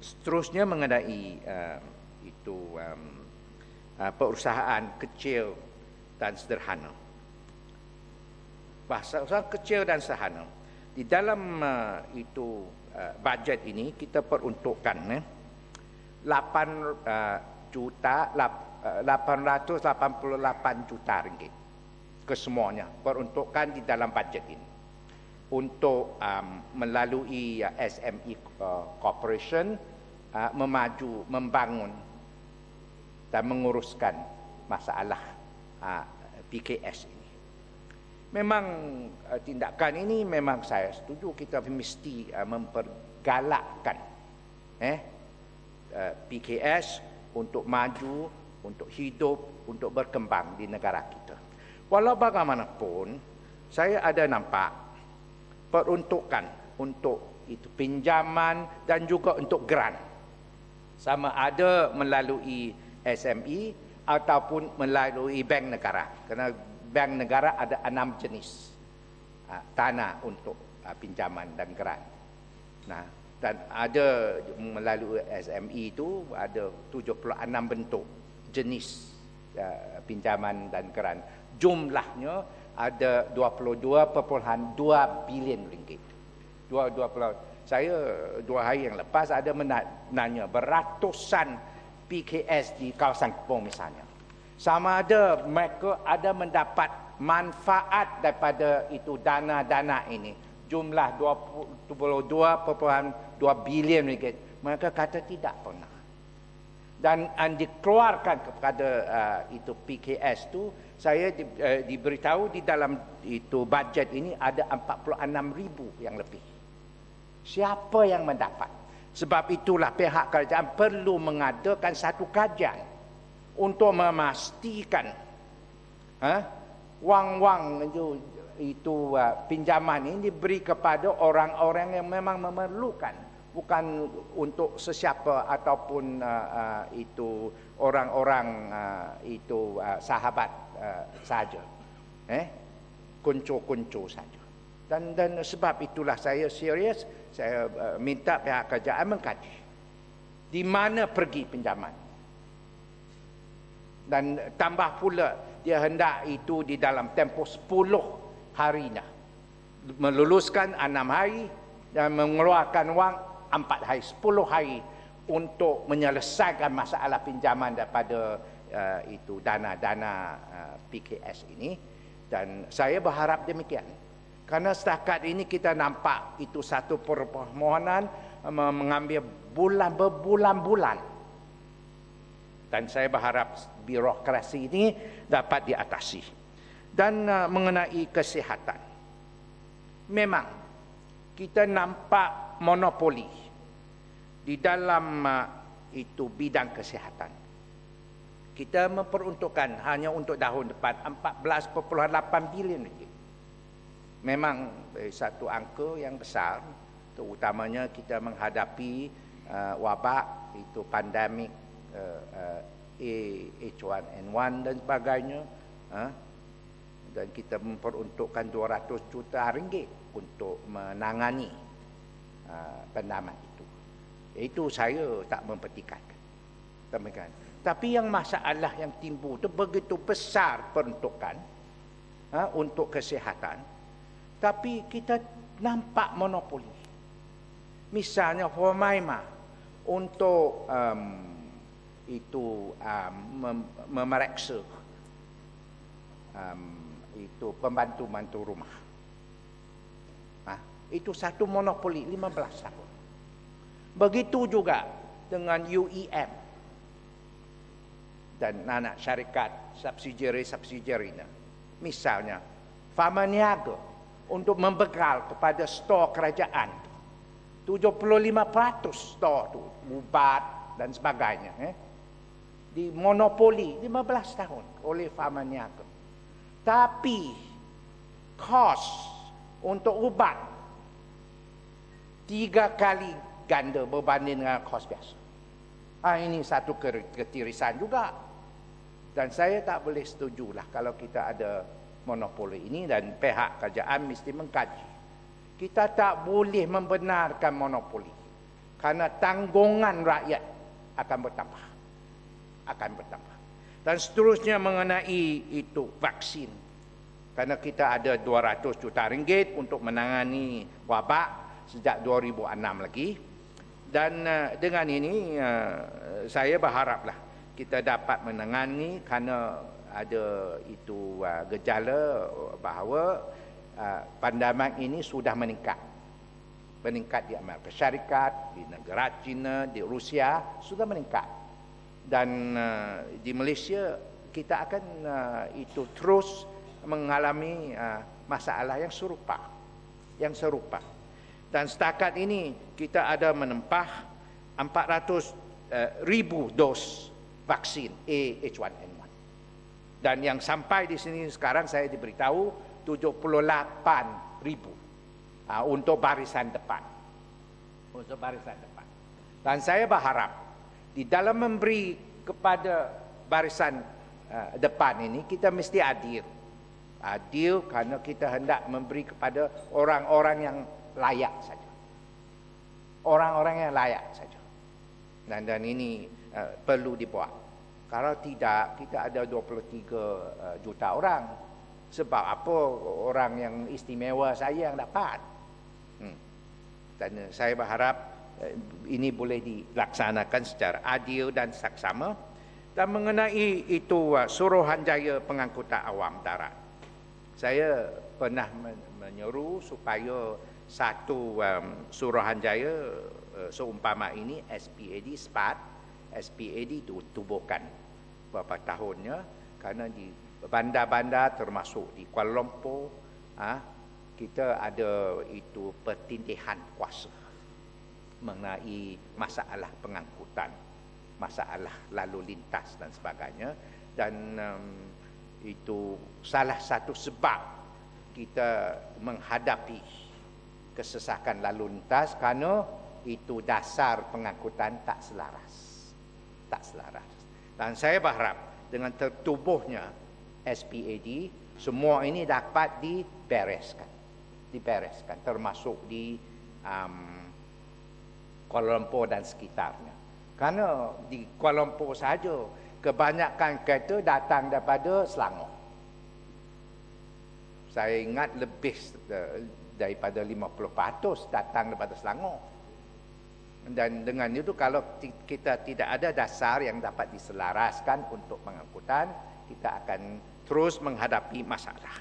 Seterusnya mengenai perusahaan kecil dan sederhana. Perusahaan kecil dan sederhana. Di dalam bajet ini kita peruntukkan 888 juta ringgit kesemuanya peruntukan di dalam bajet ini untuk melalui SME Corporation membangun dan menguruskan masalah PKS ini. Memang tindakan ini memang saya setuju, kita mesti mempergalakkan PKS untuk maju, untuk hidup, untuk berkembang di negara kita. Walau bagaimanapun, saya ada nampak peruntukan untuk itu pinjaman dan juga untuk grant. Sama ada melalui SME ataupun melalui bank negara. Kerana bank negara ada 6 jenis tanah untuk pinjaman dan grant. Nah, dan ada melalui SME itu ada 76 bentuk jenis pinjaman dan grant. Jumlahnya ada 22.2 bilion ringgit. Saya 2 hari yang lepas ada menanya beratusan PKS di kawasan Kepong misalnya. Sama ada mereka ada mendapat manfaat daripada itu dana-dana ini. Jumlah 22.2 bilion ringgit. Mereka kata tidak pernah. Dan dikeluarkan kepada itu PKS tu, saya diberitahu di dalam itu bajet ini ada 46,000 yang lebih. Siapa yang mendapat? Sebab itulah pihak kerajaan perlu mengadakan satu kajian untuk memastikan wang-wang itu pinjaman ini diberi kepada orang-orang yang memang memerlukan, bukan untuk sesiapa ataupun itu orang-orang itu sahabat saja, kuncu-kuncu saja. Dan sebab itulah saya serius, saya minta pihak kerajaan mengkaji di mana pergi pinjaman. Dan tambah pula dia hendak itu di dalam tempoh 10 harinya, meluluskan 6 hari dan mengeluarkan wang 4 hari, 10 hari untuk menyelesaikan masalah pinjaman daripada itu dana-dana PKS ini. Dan saya berharap demikian. Karena setakat ini kita nampak itu satu permohonan mengambil berbulan-bulan. Dan saya berharap birokrasi ini dapat diatasi. Dan mengenai kesihatan, memang kita nampak monopoli di dalam itu bidang kesihatan. Kita memperuntukkan hanya untuk tahun depan 14.8 bilion ringgit. Memang satu angka yang besar, terutamanya kita menghadapi wabak itu pandemik H1N1 dan sebagainya. Dan kita memperuntukkan 200 juta ringgit untuk menangani pendaman itu. Itu saya tak mempertikaikan. Tapi yang masalah yang timbul itu begitu besar peruntukan untuk kesihatan. Tapi kita nampak monopoli. Misalnya Homaima untuk memeriksa itu pembantu-pembantu rumah. Itu satu monopoli 15 tahun. Begitu juga dengan UEM dan anak syarikat subsidiary-subsidiarynya. Misalnya Pharma Niaga untuk membekal kepada stor kerajaan 75% stor tu ubat dan sebagainya di monopoli 15 tahun oleh Pharma Niaga. Tapi kos untuk ubat 3 kali ganda berbanding dengan kos biasa. Ini satu ketirisan juga. Dan saya tak boleh setujulah kalau kita ada monopoli ini, dan pihak kerajaan mesti mengkaji. Kita tak boleh membenarkan monopoli. Karena tanggungan rakyat akan bertambah. Akan bertambah. Dan seterusnya mengenai itu vaksin. Karena kita ada 200 juta ringgit untuk menangani wabak sejak 2006 lagi. Dan dengan ini saya berharaplah kita dapat menangani kerana ada itu gejala bahawa pandemik ini sudah meningkat. Meningkat di Amerika Syarikat, di negara China, di Rusia sudah meningkat. Dan di Malaysia kita akan itu terus mengalami masalah yang serupa. Yang serupa. Dan setakat ini kita ada menempah 400,000 dos vaksin H1N1. Dan yang sampai di sini sekarang saya diberitahu 78,000 untuk barisan depan. Untuk barisan depan. Dan saya berharap di dalam memberi kepada barisan depan ini kita mesti adil. Adil kerana kita hendak memberi kepada orang-orang yang layak saja. Orang-orang yang layak saja. Dan ini perlu dibuat. Kalau tidak, kita ada 23 juta orang. Sebab apa orang yang istimewa saya yang dapat? Dan saya berharap ini boleh dilaksanakan secara adil dan saksama. Dan mengenai itu Suruhanjaya Pengangkutan Awam Darat. Saya pernah menyeru supaya satu Suruhanjaya seumpama ini SPAD SPAD ditubuhkan beberapa tahunnya kerana di bandar-bandar termasuk di Kuala Lumpur kita ada itu pertindihan kuasa mengenai masalah pengangkutan, masalah lalu lintas dan sebagainya. Dan itu salah satu sebab kita menghadapi kesesakan lalu lintas kerana itu dasar pengangkutan tak selaras. Tak selaras. Dan saya berharap dengan tertubuhnya SPAD, semua ini dapat dibereskan. Dibereskan, termasuk di Kuala Lumpur dan sekitarnya. Kerana di Kuala Lumpur saja kebanyakan kereta datang daripada Selangor. Saya ingat lebih daripada 50% datang daripada Selangor. Dan dengan itu kalau kita tidak ada dasar yang dapat diselaraskan untuk pengangkutan, kita akan terus menghadapi masalah.